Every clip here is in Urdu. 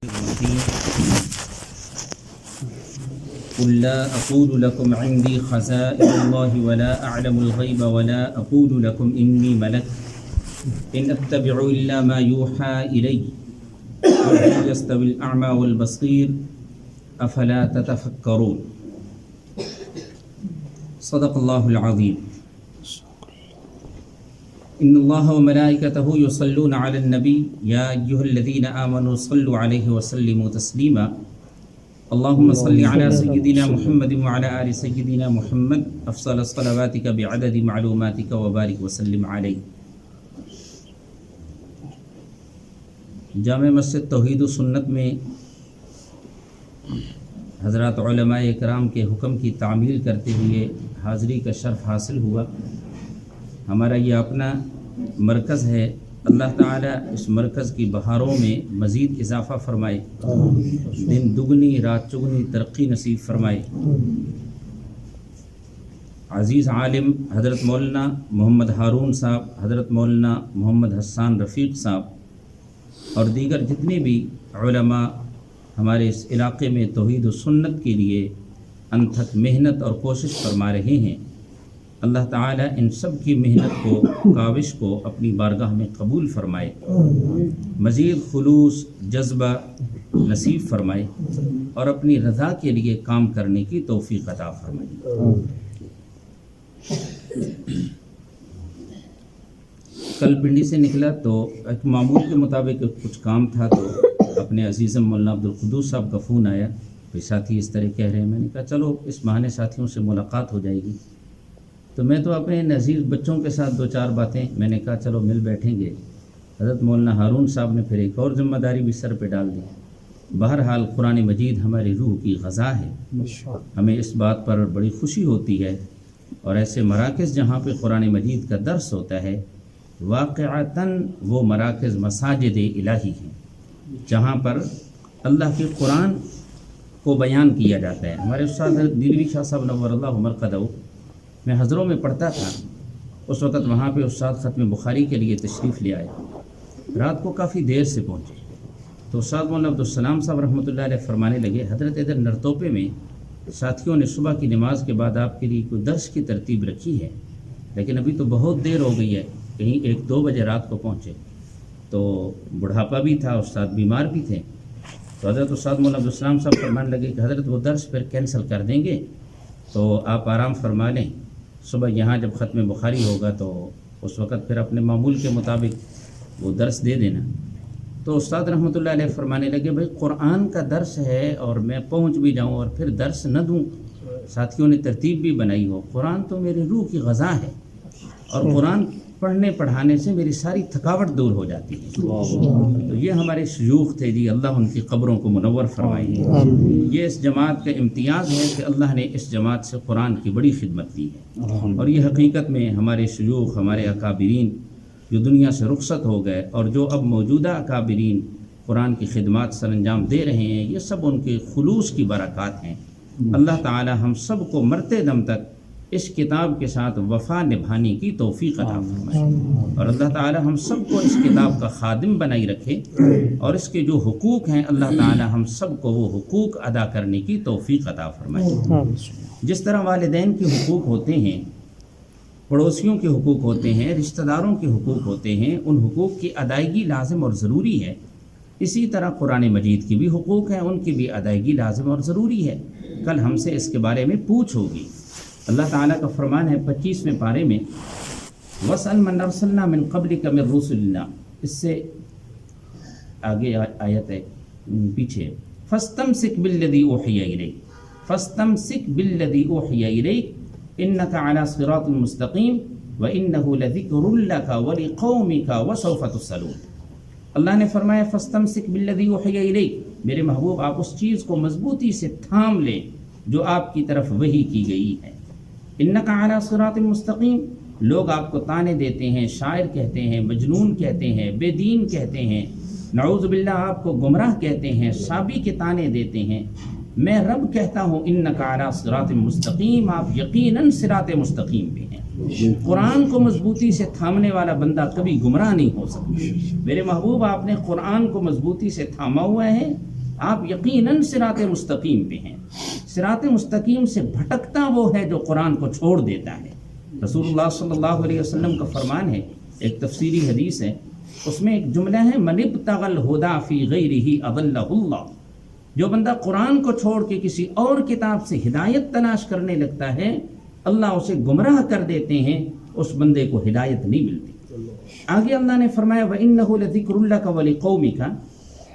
قل لا أقول لكم عندي خزائن الله ولا أعلم الغيب ولا أقول لكم إني ملك إن أتبع إلا ما يوحى إلي وهل يستوي الأعمى والبصير أفلا تتفكرون صدق الله العظيم إن الله وملائكته يصلون على النبي يا أيها الذين آمنوا صلوا عليه وسلموا تسليما اللهم صل على سيدنا محمد وعلى آل سيدنا محمد أفضل صلواتك بعدد معلوماتك وبارك وسلم عليه. جامع مسجد توحید و سنت میں حضرات علماء اکرام کے حکم کی تعمیل کرتے ہوئے حاضری کا شرف حاصل ہوا. ہمارا یہ اپنا مرکز ہے. اللہ تعالیٰ اس مرکز کی بہاروں میں مزید اضافہ فرمائے, دن دگنی رات چگنی ترقی نصیب فرمائے. عزیز عالم حضرت مولانا محمد ہارون صاحب, حضرت مولانا محمد حسان رفیق صاحب اور دیگر جتنے بھی علماء ہمارے اس علاقے میں توحید و سنت کے لیے انتھک محنت اور کوشش فرما رہے ہیں, اللہ تعالیٰ ان سب کی محنت کو, کاوش کو اپنی بارگاہ میں قبول فرمائے, مزید خلوص جذبہ نصیب فرمائے اور اپنی رضا کے لیے کام کرنے کی توفیق عطا فرمائے. کل پنڈی سے نکلا تو ایک معمول کے مطابق کچھ کام تھا, تو اپنے عزیزم مولانا عبدالقدوس صاحب کا فون آیا, کوئی ساتھی اس طرح کہہ رہے ہیں. میں نے کہا چلو اس بہانے ساتھیوں سے ملاقات ہو جائے گی. تو میں تو اپنے نذیر بچوں کے ساتھ دو چار باتیں میں نے کہا چلو مل بیٹھیں گے. حضرت مولانا ہارون صاحب نے پھر ایک اور ذمہ داری بھی سر پہ ڈال دی. بہرحال قرآن مجید ہماری روح کی غذا ہے, ہمیں اس بات پر بڑی خوشی ہوتی ہے. اور ایسے مراکز جہاں پہ قرآن مجید کا درس ہوتا ہے, واقعتاً وہ مراکز مساجد الہی ہیں جہاں پر اللہ کے قرآن کو بیان کیا جاتا ہے. ہمارے استاد دلوی شاہ صاحب نور اللہ مرقدہ, میں حضروں میں پڑھتا تھا اس وقت, وہاں پہ استاد ختم بخاری کے لیے تشریف لے آئے. رات کو کافی دیر سے پہنچے تو استاد مولانا عبدالسلام صاحب رحمۃ اللہ علیہ فرمانے لگے, حضرت ادھر نرتوپے میں ساتھیوں نے صبح کی نماز کے بعد آپ کے لیے کوئی درس کی ترتیب رکھی ہے, لیکن ابھی تو بہت دیر ہو گئی ہے, کہیں 1-2 بجے رات کو پہنچے. تو بڑھاپا بھی تھا, استاد بیمار بھی تھے. تو حضرت استاد مولانا عبدالسلام صاحب فرمانے لگے کہ حضرت وہ درس پھر کینسل کر دیں گے, تو آپ آرام فرما لیں, صبح یہاں جب ختم بخاری ہوگا تو اس وقت پھر اپنے معمول کے مطابق وہ درس دے دینا. تو استاد رحمۃ اللہ علیہ فرمانے لگے بھائی قرآن کا درس ہے اور میں پہنچ بھی جاؤں اور پھر درس نہ دوں, ساتھیوں نے ترتیب بھی بنائی ہو. قرآن تو میری روح کی غذا ہے اور قرآن پڑھنے پڑھانے سے میری ساری تھکاوٹ دور ہو جاتی ہے. تو یہ ہمارے شیوخ تھے جی, اللہ ان کی قبروں کو منور فرمائے. یہ اس جماعت کا امتیاز ہے کہ اللہ نے اس جماعت سے قرآن کی بڑی خدمت دی ہے. اور یہ حقیقت میں ہمارے شیوخ, ہمارے اکابرین جو دنیا سے رخصت ہو گئے اور جو اب موجودہ اکابرین قرآن کی خدمات سر انجام دے رہے ہیں, یہ سب ان کے خلوص کی برکات ہیں. اللہ تعالی ہم سب کو مرتے دم تک اس کتاب کے ساتھ وفا نبھانے کی توفیق عطا فرمائے, اور اللہ تعالی ہم سب کو اس کتاب کا خادم بنائی رکھے, اور اس کے جو حقوق ہیں اللہ تعالی ہم سب کو وہ حقوق ادا کرنے کی توفیق عطا فرمائے. جس طرح والدین کے حقوق ہوتے ہیں, پڑوسیوں کے حقوق ہوتے ہیں, رشتہ داروں کے حقوق ہوتے ہیں, ان حقوق کی ادائیگی لازم اور ضروری ہے. اسی طرح قرآن مجید کی بھی حقوق ہیں, ان کی بھی ادائیگی لازم اور ضروری ہے. کل ہم سے اس کے بارے میں پوچھ ہوگی. اللہ تعالیٰ کا فرمان ہے 25ویں پارے میں, وَاسْأَلْ مَنْ أَرْسَلْنَا مِنْ قَبْلِكَ مِنْ رُسُلِنَا, اس سے آگے آیت ہے پیچھے, فَاسْتَمْسِكْ بِالَّذِي أُوحِيَ إِلَيْكَ فَاسْتَمْسِكْ بِالَّذِي أُوحِيَ إِلَيْكَ إِنَّكَ عَلَى صِرَاطٍ مُسْتَقِيمٍ وَإِنَّهُ لَذِكْرٌ لَكَ وَلِقَوْمِكَ وَسَوْفَ تُسْأَلُونَ. اللہ نے فرمایا فَاسْتَمْسِكْ بِالَّذِي أُوحِيَ إِلَيْكَ, میرے محبوب آپ اس چیز کو مضبوطی سے تھام لیں جو آپ کی طرف وحی کی گئی ہے. انک علی صراط مستقیم, لوگ آپ کو طعنے دیتے ہیں, شاعر کہتے ہیں, مجنون کہتے ہیں, بے دین کہتے ہیں, نعوذ باللہ آپ کو گمراہ کہتے ہیں, صابی کے طعنے دیتے ہیں, میں رب کہتا ہوں انک علی صراط مستقیم، آپ یقیناً صراط مستقیم پہ ہیں۔ قرآن کو مضبوطی سے تھامنے والا بندہ کبھی گمراہ نہیں ہو سکتا۔ میرے محبوب آپ نے قرآن کو مضبوطی سے تھاما ہوا ہے، آپ یقیناً صراط مستقیم پہ ہیں۔ صراط مستقیم سے بھٹکتا وہ ہے جو قرآن کو چھوڑ دیتا ہے۔ رسول اللہ صلی اللہ علیہ وسلم کا فرمان ہے، ایک تفسیری حدیث ہے، اس میں ایک جملہ ہے من ابتغى الہدی فی غیرہ اضلہ اللہ۔ جو بندہ قرآن کو چھوڑ کے کسی اور کتاب سے ہدایت تلاش کرنے لگتا ہے، اللہ اسے گمراہ کر دیتے ہیں، اس بندے کو ہدایت نہیں ملتی۔ آگے اللہ نے فرمایا وَإِنَّهُ لَذِكْرٌ لَكَ وَلِقَوْمِكَ،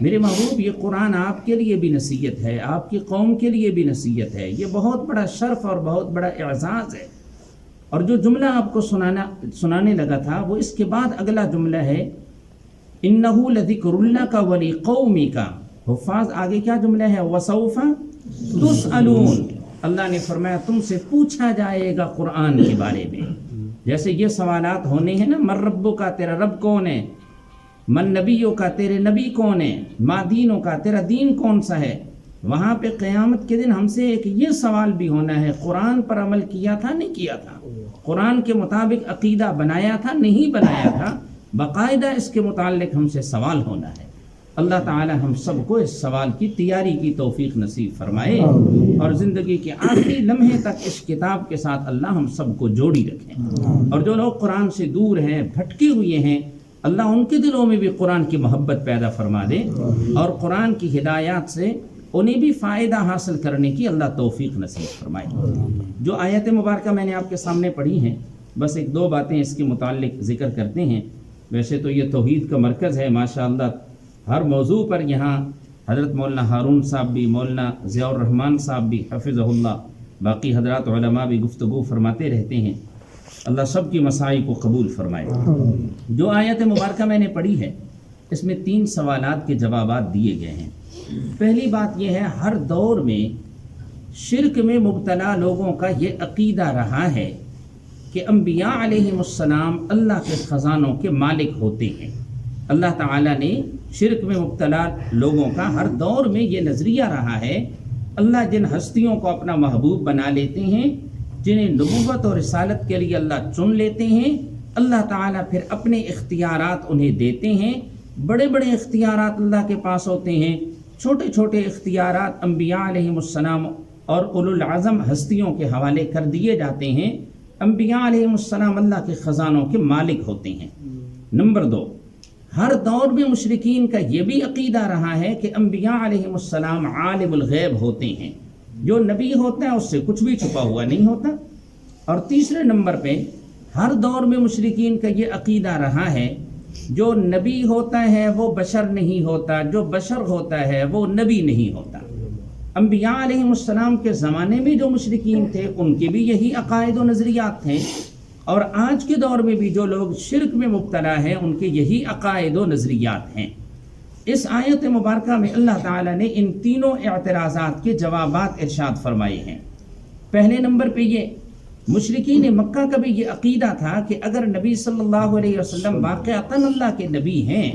میرے محبوب یہ قرآن آپ کے لیے بھی نصیحت ہے، آپ کی قوم کے لیے بھی نصیحت ہے۔ یہ بہت بڑا شرف اور بہت بڑا اعزاز ہے۔ اور جو جملہ آپ کو سنانے لگا تھا وہ اس کے بعد اگلا جملہ ہے اِنَّهُ لَذِكْرٌ لَكَ وَلِقَوْمِكَ۔ حفاظ آگے کیا جملہ ہے وَسَوْفَ تُسْأَلُونَ، اللہ نے فرمایا تم سے پوچھا جائے گا قرآن کے بارے میں۔ جیسے یہ سوالات ہونے ہیں نا، من ربو کا، تیرا رب کون ہے، من نبیوں کا، تیرے نبی کون ہے، ما دینوں کا، تیرا دین کون سا ہے، وہاں پہ قیامت کے دن ہم سے ایک یہ سوال بھی ہونا ہے قرآن پر عمل کیا تھا نہیں کیا تھا، قرآن کے مطابق عقیدہ بنایا تھا نہیں بنایا تھا، باقاعدہ اس کے متعلق ہم سے سوال ہونا ہے۔ اللہ تعالی ہم سب کو اس سوال کی تیاری کی توفیق نصیب فرمائے اور زندگی کے آخری لمحے تک اس کتاب کے ساتھ اللہ ہم سب کو جوڑی رکھیں۔ اور جو لوگ قرآن سے دور ہیں، بھٹکے ہوئے ہیں، اللہ ان کے دلوں میں بھی قرآن کی محبت پیدا فرما دے اور قرآن کی ہدایات سے انہیں بھی فائدہ حاصل کرنے کی اللہ توفیق نصیب فرمائے۔ جو آیت مبارکہ میں نے آپ کے سامنے پڑھی ہیں، بس ایک دو باتیں اس کے متعلق ذکر کرتے ہیں۔ ویسے تو یہ توحید کا مرکز ہے ماشاءاللہ، ہر موضوع پر یہاں حضرت مولانا ہارون صاحب بھی، مولانا ضیاء الرحمن صاحب بھی حفظہ اللہ، باقی حضرات علماء بھی گفتگو فرماتے رہتے ہیں۔ اللہ سب کی مساعی کو قبول فرمائے۔ جو آیت مبارکہ میں نے پڑھی ہے اس میں 3 سوالات کے جوابات دیے گئے ہیں۔ پہلی بات یہ ہے ہر دور میں شرک میں مبتلا لوگوں کا یہ عقیدہ رہا ہے کہ انبیاء علیہم السلام اللہ کے خزانوں کے مالک ہوتے ہیں۔ اللہ تعالیٰ نے شرک میں مبتلا لوگوں کا ہر دور میں یہ نظریہ رہا ہے، اللہ جن ہستیوں کو اپنا محبوب بنا لیتے ہیں، جنہیں نبوت اور رسالت کے لیے اللہ چن لیتے ہیں، اللہ تعالیٰ پھر اپنے اختیارات انہیں دیتے ہیں۔ بڑے بڑے اختیارات اللہ کے پاس ہوتے ہیں، چھوٹے چھوٹے اختیارات انبیاء علیہم السلام اور اولو العزم ہستیوں کے حوالے کر دیے جاتے ہیں۔ انبیاء علیہم السلام اللہ کے خزانوں کے مالک ہوتے ہیں۔ نمبر 2، ہر دور میں مشرکین کا یہ بھی عقیدہ رہا ہے کہ انبیاء علیہم السلام عالم الغیب ہوتے ہیں، جو نبی ہوتا ہے اس سے کچھ بھی چھپا ہوا نہیں ہوتا۔ اور تیسرے نمبر پہ ہر دور میں مشرکین کا یہ عقیدہ رہا ہے جو نبی ہوتا ہے وہ بشر نہیں ہوتا، جو بشر ہوتا ہے وہ نبی نہیں ہوتا۔ انبیاء علیہم السلام کے زمانے میں جو مشرکین تھے ان کے بھی یہی عقائد و نظریات تھے، اور آج کے دور میں بھی جو لوگ شرک میں مبتلا ہیں ان کے یہی عقائد و نظریات ہیں۔ اس آیت مبارکہ میں اللہ تعالیٰ نے ان تینوں اعتراضات کے جوابات ارشاد فرمائے ہیں۔ پہلے نمبر پہ یہ مشرکین مکہ کا بھی یہ عقیدہ تھا کہ اگر نبی صلی اللہ علیہ وسلم واقعتاً اللہ کے نبی ہیں،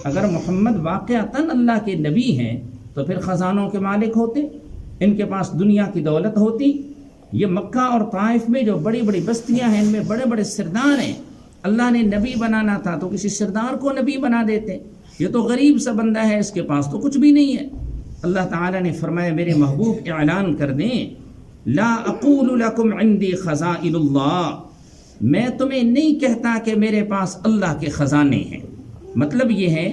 اگر محمد واقعتاً اللہ کے نبی ہیں تو پھر خزانوں کے مالک ہوتے، ان کے پاس دنیا کی دولت ہوتی۔ یہ مکہ اور طائف میں جو بڑی بڑی بستیاں ہیں ان میں بڑے بڑے سردار ہیں، اللہ نے نبی بنانا تھا تو کسی سردار کو نبی بنا دیتے، یہ تو غریب سا بندہ ہے، اس کے پاس تو کچھ بھی نہیں ہے۔ اللہ تعالیٰ نے فرمایا میرے محبوب اعلان کر دیں لا اقول لکم عندی خزائن اللہ، میں تمہیں نہیں کہتا کہ میرے پاس اللہ کے خزانے ہیں۔ مطلب یہ ہے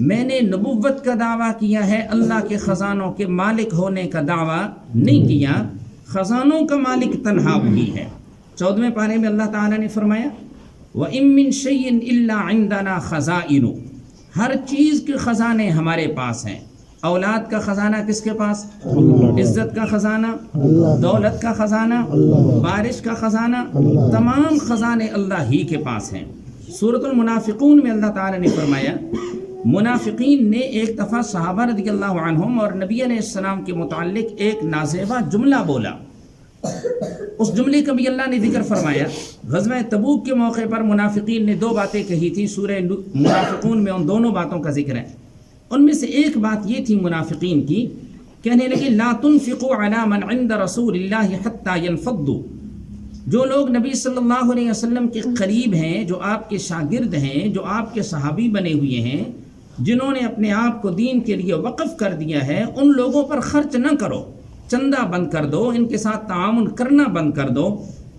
میں نے نبوت کا دعویٰ کیا ہے، اللہ کے خزانوں کے مالک ہونے کا دعویٰ نہیں کیا۔ خزانوں کا مالک تنہا وہی ہے۔ 14ویں پارے میں اللہ تعالیٰ نے فرمایا وَإِن مِّن شَيْءٍ إِلَّا عِندَنَا خَزَائِنُ، ہر چیز کے خزانے ہمارے پاس ہیں۔ اولاد کا خزانہ کس کے پاس؟ عزت کا خزانہ، دولت کا خزانہ، بارش کا خزانہ، تمام خزانے اللہ ہی کے پاس ہیں۔ سورۃ المنافقون میں اللہ تعالیٰ نے فرمایا منافقین نے ایک دفعہ صحابہ رضی اللہ عنہم اور نبی علیہ السلام کے متعلق ایک نازیبہ جملہ بولا، اس جملے کا بھی اللہ نے ذکر فرمایا۔ غزوہ تبوک کے موقع پر منافقین نے 2 باتیں کہی تھی، سورہ منافقون میں ان دونوں باتوں کا ذکر ہے۔ ان میں سے ایک بات یہ تھی منافقین کی کہنے لگے لا تنفقوا علی من عند رسول اللہ حتی ينفضوا، جو لوگ نبی صلی اللہ علیہ وسلم کے قریب ہیں، جو آپ کے شاگرد ہیں، جو آپ کے صحابی بنے ہوئے ہیں، جنہوں نے اپنے آپ کو دین کے لیے وقف کر دیا ہے، ان لوگوں پر خرچ نہ کرو، چندہ بند کر دو، ان کے ساتھ تعاون کرنا بند کر دو۔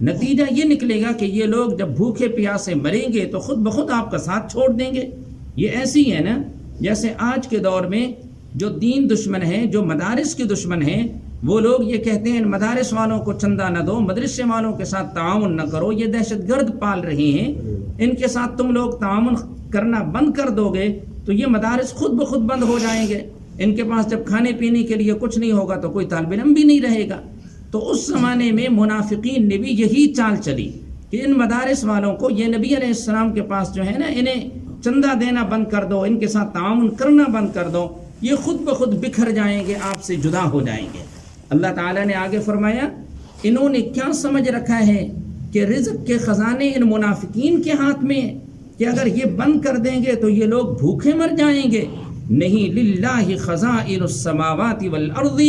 نتیجہ یہ نکلے گا کہ یہ لوگ جب بھوکے پیاسے مریں گے تو خود بخود آپ کا ساتھ چھوڑ دیں گے۔ یہ ایسی ہے نا جیسے آج کے دور میں جو دین دشمن ہیں، جو مدارس کے دشمن ہیں، وہ لوگ یہ کہتے ہیں مدارس والوں کو چندہ نہ دو، مدرسے والوں کے ساتھ تعاون نہ کرو، یہ دہشت گرد پال رہے ہیں، ان کے ساتھ تم لوگ تعاون کرنا بند کر دو گے تو یہ مدارس خود بخود بند ہو جائیں گے۔ ان کے پاس جب کھانے پینے کے لیے کچھ نہیں ہوگا تو کوئی طالب علم بھی نہیں رہے گا۔ تو اس زمانے میں منافقین نے بھی یہی چال چلی کہ ان مدارس والوں کو، یہ نبی علیہ السلام کے پاس جو ہے نا، انہیں چندہ دینا بند کر دو، ان کے ساتھ تعاون کرنا بند کر دو، یہ خود بخود بکھر جائیں گے، آپ سے جدا ہو جائیں گے۔ اللہ تعالیٰ نے آگے فرمایا انہوں نے کیا سمجھ رکھا ہے کہ رزق کے خزانے ان منافقین کے ہاتھ میں ہیں کہ اگر یہ بند کر دیں گے تو یہ لوگ بھوکے مر جائیں گے۔ نہیں، للہ خزائن السماوات والارض،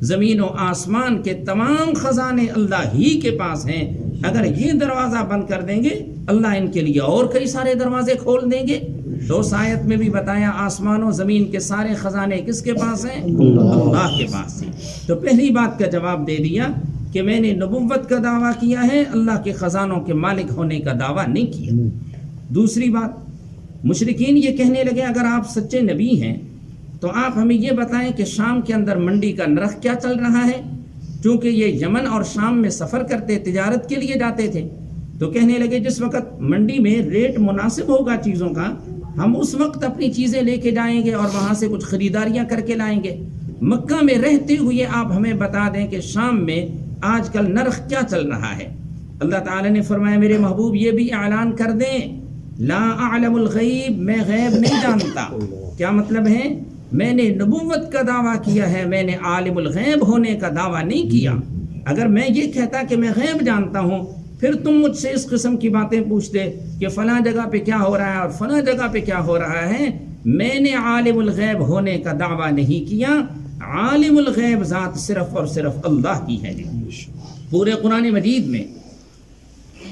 زمین و آسمان کے تمام خزانے اللہ ہی کے پاس ہیں۔ اگر یہ دروازہ بند کر دیں گے اللہ ان کے لیے اور کئی سارے دروازے کھول دیں گے۔ تو اس آیت میں بھی بتایا آسمان و زمین کے سارے خزانے کس کے پاس ہیں؟ اللہ کے پاس ہیں۔ تو پہلی بات کا جواب دے دیا کہ میں نے نبوت کا دعویٰ کیا ہے، اللہ کے خزانوں کے مالک ہونے کا دعویٰ نہیں کیا۔ دوسری بات، مشرکین یہ کہنے لگے اگر آپ سچے نبی ہیں تو آپ ہمیں یہ بتائیں کہ شام کے اندر منڈی کا نرخ کیا چل رہا ہے، چونکہ یہ یمن اور شام میں سفر کرتے، تجارت کے لیے جاتے تھے۔ تو کہنے لگے جس وقت منڈی میں ریٹ مناسب ہوگا چیزوں کا، ہم اس وقت اپنی چیزیں لے کے جائیں گے اور وہاں سے کچھ خریداریاں کر کے لائیں گے۔ مکہ میں رہتے ہوئے آپ ہمیں بتا دیں کہ شام میں آج کل نرخ کیا چل رہا ہے۔ اللہ تعالیٰ نے فرمایا میرے محبوب یہ بھی اعلان کر دیں لا اعلم الغیب، میں غیب نہیں جانتا۔ کیا مطلب ہے؟ میں نے نبوت کا دعویٰ کیا ہے، میں نے عالم الغیب ہونے کا دعویٰ نہیں کیا۔ اگر میں یہ کہتا کہ میں غیب جانتا ہوں پھر تم مجھ سے اس قسم کی باتیں پوچھتے کہ فلاں جگہ پہ کیا ہو رہا ہے اور فلاں جگہ پہ کیا ہو رہا ہے۔ میں نے عالم الغیب ہونے کا دعویٰ نہیں کیا، عالم الغیب ذات صرف اور صرف اللہ کی ہے۔ پورے قرآن مجید میں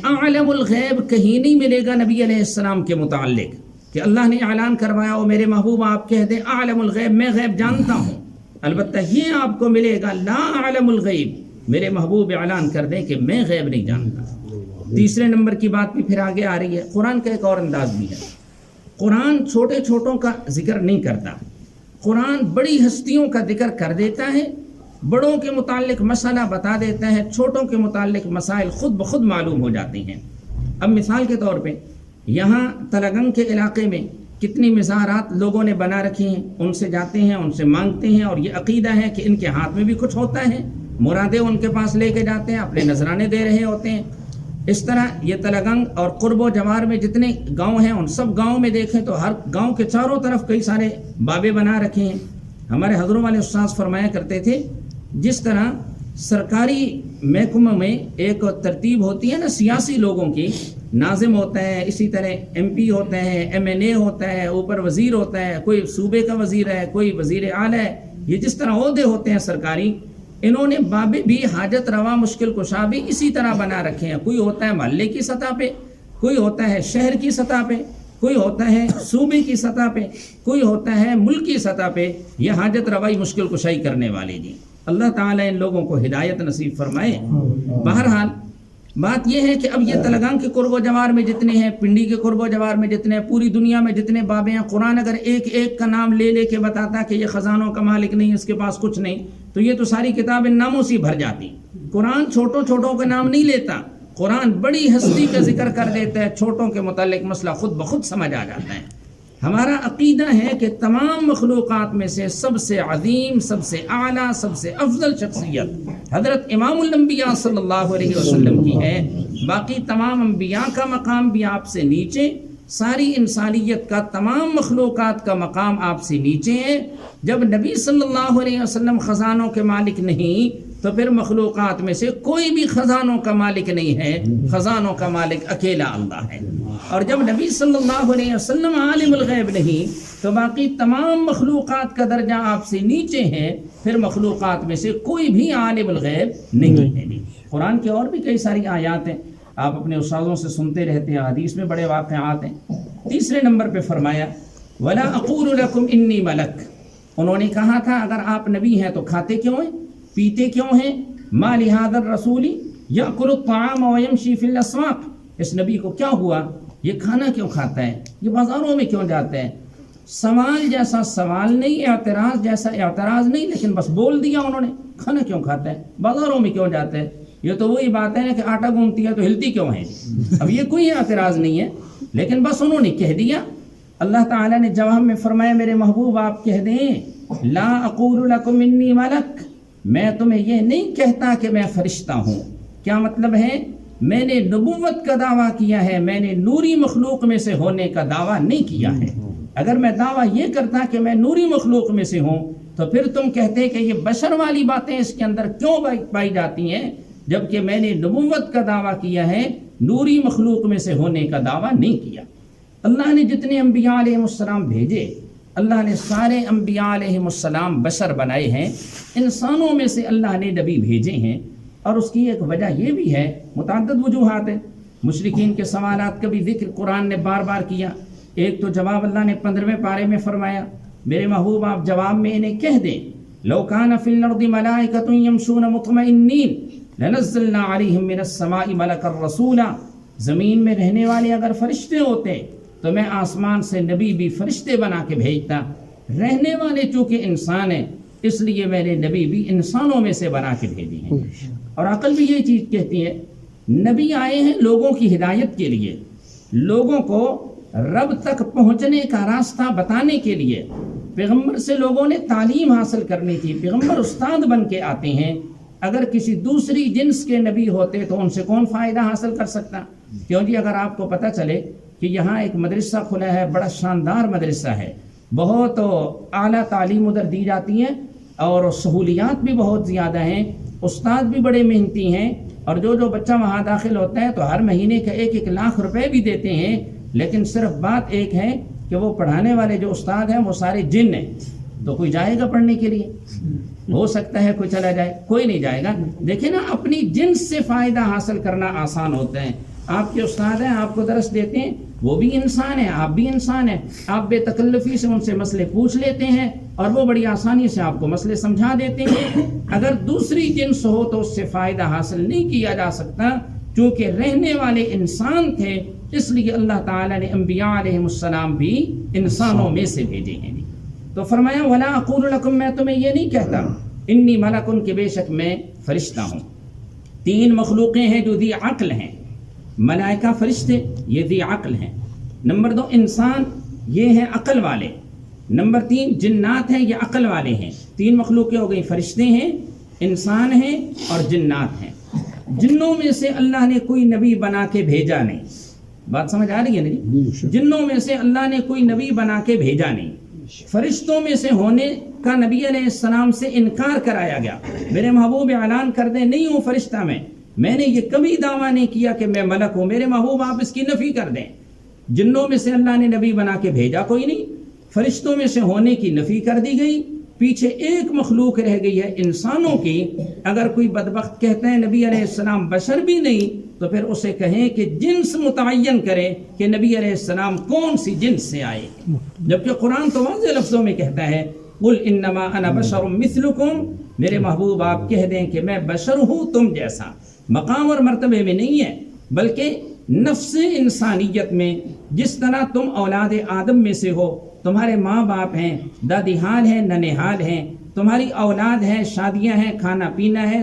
عالم الغیب کہیں نہیں ملے گا نبی علیہ السلام کے متعلق کہ اللہ نے اعلان کروایا او میرے محبوب آپ کہہ دیں عالم الغیب، میں غیب جانتا ہوں۔ البتہ یہ آپ کو ملے گا لا عالم الغیب، میرے محبوب اعلان کر دیں کہ میں غیب نہیں جانتا۔ تیسرے نمبر کی بات بھی پھر آگے آ رہی ہے۔ قرآن کا ایک اور انداز بھی ہے، قرآن چھوٹے چھوٹوں کا ذکر نہیں کرتا، قرآن بڑی ہستیوں کا ذکر کر دیتا ہے، بڑوں کے متعلق مسئلہ بتا دیتا ہے، چھوٹوں کے متعلق مسائل خود بخود معلوم ہو جاتے ہیں۔ اب مثال کے طور پہ یہاں تلگنگ کے علاقے میں کتنی مزارات لوگوں نے بنا رکھی ہیں، ان سے جاتے ہیں، ان سے مانگتے ہیں، اور یہ عقیدہ ہے کہ ان کے ہاتھ میں بھی کچھ ہوتا ہے، مرادیں ان کے پاس لے کے جاتے ہیں، اپنے نذرانے دے رہے ہوتے ہیں۔ اس طرح یہ تلگنگ اور قرب و جوار میں جتنے گاؤں ہیں ان سب گاؤں میں دیکھیں تو ہر گاؤں کے چاروں طرف کئی سارے بابے بنا رکھے ہیں۔ ہمارے حضروں والے استاذ فرمایا کرتے تھے جس طرح سرکاری محکمہ میں ایک ترتیب ہوتی ہے نا سیاسی لوگوں کی، ناظم ہوتا ہے، اسی طرح ایم پی ہوتا ہے، ایم این اے ہوتا ہے، اوپر وزیر ہوتا ہے، کوئی صوبے کا وزیر ہے، کوئی وزیر اعلیٰ ہے، یہ جس طرح عہدے ہوتے ہیں سرکاری، انہوں نے بابے بھی حاجت روا مشکل کشا بھی اسی طرح بنا رکھے ہیں۔ کوئی ہوتا ہے محلے کی سطح پہ، کوئی ہوتا ہے شہر کی سطح پہ، کوئی ہوتا ہے صوبے کی سطح پہ، کوئی ہوتا ہے ملک کی سطح پہ، یہ حاجت روائی مشکل کشائی کرنے والے جی۔ اللہ تعالیٰ ان لوگوں کو ہدایت نصیب فرمائے۔ بہرحال بات یہ ہے کہ اب یہ تلگنگ کے قرب و جوار میں جتنے ہیں، پنڈی کے قرب و جوار میں جتنے ہیں، پوری دنیا میں جتنے بابے ہیں، قرآن اگر ایک ایک کا نام لے لے کے بتاتا کہ یہ خزانوں کا مالک نہیں، اس کے پاس کچھ نہیں، تو یہ تو ساری کتابیں ناموں سے بھر جاتی۔ قرآن چھوٹوں چھوٹوں کا نام نہیں لیتا، قرآن بڑی ہستی کا ذکر کر دیتا ہے، چھوٹوں کے متعلق مسئلہ خود بخود سمجھ آ جاتا ہے۔ ہمارا عقیدہ ہے کہ تمام مخلوقات میں سے سب سے عظیم، سب سے اعلیٰ، سب سے افضل شخصیت حضرت امام الانبیاء صلی اللہ علیہ وسلم کی ہے۔ باقی تمام انبیاء کا مقام بھی آپ سے نیچے، ساری انسانیت کا، تمام مخلوقات کا مقام آپ سے نیچے ہے۔ جب نبی صلی اللہ علیہ وسلم خزانوں کے مالک نہیں تو پھر مخلوقات میں سے کوئی بھی خزانوں کا مالک نہیں ہے، خزانوں کا مالک اکیلا اللہ ہے۔ اور جب نبی صلی اللہ علیہ وسلم عالم الغیب نہیں تو باقی تمام مخلوقات کا درجہ آپ سے نیچے ہے، پھر مخلوقات میں سے کوئی بھی عالم الغیب نہیں ہے۔ قرآن کی اور بھی کئی ساری آیات ہیں، آپ اپنے استاذوں سے سنتے رہتے ہیں، حدیث میں بڑے واقعات ہیں۔ تیسرے نمبر پہ فرمایا وَلَا أَقُولُ لَكُمْ إِنِّي مَلَكٌ، انہوں نے کہا تھا اگر آپ نبی ہیں تو کھاتے کیوں ہیں، پیتے کیوں ہیں؟ مَا لِهَذَا الرَّسُولِ يَأْكُلُ الطَّعَامَ وَيَمْشِي فِي الْأَسْوَاقِ، اس نبی کو کیا ہوا، یہ کھانا کیوں کھاتا ہے، یہ بازاروں میں کیوں جاتا ہے؟ سوال جیسا سوال نہیں، اعتراض جیسا اعتراض نہیں، لیکن بس بول دیا انہوں نے، کھانا کیوں کھاتا ہے، بازاروں میں کیوں جاتا ہے۔ یہ تو وہی بات ہے کہ آٹا گوندتی ہے تو ہلتی کیوں ہے، اب یہ کوئی اعتراض نہیں ہے، لیکن بس انہوں نے کہہ دیا۔ اللہ تعالیٰ نے جواب میں فرمایا میرے محبوب آپ کہہ دیں لا اقول لکم انی ملک، میں تمہیں یہ نہیں کہتا کہ میں فرشتہ ہوں۔ کیا مطلب ہے؟ میں نے نبوت کا دعویٰ کیا ہے، میں نے نوری مخلوق میں سے ہونے کا دعویٰ نہیں کیا ہے۔ اگر میں دعویٰ یہ کرتا کہ میں نوری مخلوق میں سے ہوں تو پھر تم کہتے کہ یہ بشر والی باتیں اس کے اندر کیوں پائی جاتی ہیں، جبکہ میں نے نبوت کا دعویٰ کیا ہے، نوری مخلوق میں سے ہونے کا دعویٰ نہیں کیا۔ اللہ نے جتنے انبیاء علیہ السلام بھیجے، اللہ نے سارے انبیاء علیہ السلام بشر بنائے ہیں، انسانوں میں سے اللہ نے نبی بھیجے ہیں۔ اور اس کی ایک وجہ یہ بھی ہے، متعدد وجوہات ہیں، مشرکین کے سوالات کا بھی ذکر قرآن نے بار بار کیا۔ ایک تو جواب اللہ نے 15ویں پارے میں فرمایا میرے محبوب آپ جواب میں انہیں کہہ دیں لو کان فی الارض ملائکۃ یمشون مطمئنین لنزلنا علیہم من السماء ملکا رسولا، زمین میں رہنے والے اگر فرشتے ہوتے تو میں آسمان سے نبی بھی فرشتے بنا کے بھیجتا۔ رہنے والے چونکہ انسان ہیں اس لیے میں نے نبی بھی انسانوں میں سے بنا کے بھیجے ہیں۔ اور عقل بھی یہ چیز کہتی ہے، نبی آئے ہیں لوگوں کی ہدایت کے لیے، لوگوں کو رب تک پہنچنے کا راستہ بتانے کے لیے۔ پیغمبر سے لوگوں نے تعلیم حاصل کرنی تھی، پیغمبر استاد بن کے آتے ہیں۔ اگر کسی دوسری جنس کے نبی ہوتے تو ان سے کون فائدہ حاصل کر سکتا؟ کیوں جی اگر آپ کو پتہ چلے کہ یہاں ایک مدرسہ کھلا ہے، بڑا شاندار مدرسہ ہے، بہت اعلیٰ تعلیم ادھر دی جاتی ہے اور سہولیات بھی بہت زیادہ ہیں، استاد بھی بڑے محنتی ہیں، اور جو بچہ وہاں داخل ہوتا ہے تو ہر مہینے کا 1-1 لاکھ روپے بھی دیتے ہیں، لیکن صرف بات ایک ہے کہ وہ پڑھانے والے جو استاد ہیں وہ سارے جن ہیں، تو کوئی جائے گا پڑھنے کے لیے؟ ہو سکتا ہے کوئی چلا جائے، کوئی نہیں جائے گا۔ دیکھیں نا، اپنی جنس سے فائدہ حاصل کرنا آسان ہوتا ہے۔ آپ کے استاد ہیں، آپ کو درس دیتے ہیں، وہ بھی انسان ہیں، آپ بھی انسان ہیں، آپ بے تکلفی سے ان سے مسئلے پوچھ لیتے ہیں اور وہ بڑی آسانی سے آپ کو مسئلے سمجھا دیتے ہیں۔ اگر دوسری جنس ہو تو اس سے فائدہ حاصل نہیں کیا جا سکتا، چونکہ رہنے والے انسان تھے اس لیے اللہ تعالیٰ نے انبیاء علیہ السلام بھی انسانوں میں سے بھیجے ہیں۔ تو فرمایا وَلَا أَقُولُ لَكُمْ، میں تمہیں یہ نہیں کہتا انی ملکن کہ بے شک میں فرشتہ ہوں۔ 3 مخلوقیں ہیں جو ذی عقل ہیں، ملائکہ فرشتے یہ ذی عقل ہیں، نمبر 2 انسان یہ ہیں عقل والے، نمبر 3 جنات ہیں یہ عقل والے ہیں۔ 3 مخلوقیں ہو گئی، فرشتے ہیں، انسان ہیں اور جنات ہیں۔ جنوں میں سے اللہ نے کوئی نبی بنا کے بھیجا نہیں، بات سمجھ آ رہی ہے نا؟ جنوں میں سے اللہ نے کوئی نبی بنا کے بھیجا نہیں، فرشتوں میں سے ہونے کا نبی علیہ السلام سے انکار کرایا گیا۔ میرے محبوب اعلان کر دیں نہیں ہوں فرشتہ میں نے یہ کبھی دعویٰ نہیں کیا کہ میں ملک ہوں۔ میرے محبوب آپ اس کی نفی کر دیں۔ جنوں میں سے اللہ نے نبی بنا کے بھیجا کوئی نہیں، فرشتوں میں سے ہونے کی نفی کر دی گئی، پیچھے ایک مخلوق رہ گئی ہے انسانوں کی۔ اگر کوئی بدبخت کہتا ہے نبی علیہ السلام بشر بھی نہیں تو پھر اسے کہیں کہ جنس متعین کرے کہ نبی علیہ السلام کون سی جنس سے آئے، جبکہ قرآن تو واضح لفظوں میں کہتا ہے قل انما انا بشر مثلکم، میرے محبوب آپ کہہ دیں کہ میں بشر ہوں تم جیسا۔ مقام اور مرتبے میں نہیں ہے بلکہ نفس انسانیت میں، جس طرح تم اولاد آدم میں سے ہو، تمہارے ماں باپ ہیں، دادی حال ہیں، ننہال ہیں، تمہاری اولاد ہے، شادیاں ہیں، کھانا پینا ہے،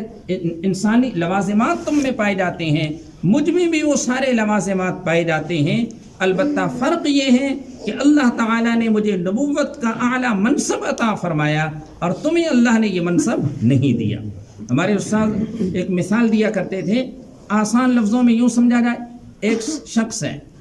انسانی لوازمات تم میں پائے جاتے ہیں، مجھ میں بھی وہ سارے لوازمات پائے جاتے ہیں۔ البتہ فرق یہ ہے کہ اللہ تعالیٰ نے مجھے نبوت کا اعلیٰ منصب عطا فرمایا اور تمہیں اللہ نے یہ منصب نہیں دیا۔ ہمارے استاد ایک مثال دیا کرتے تھے، آسان لفظوں میں یوں سمجھا جائے، ایک شخص ہے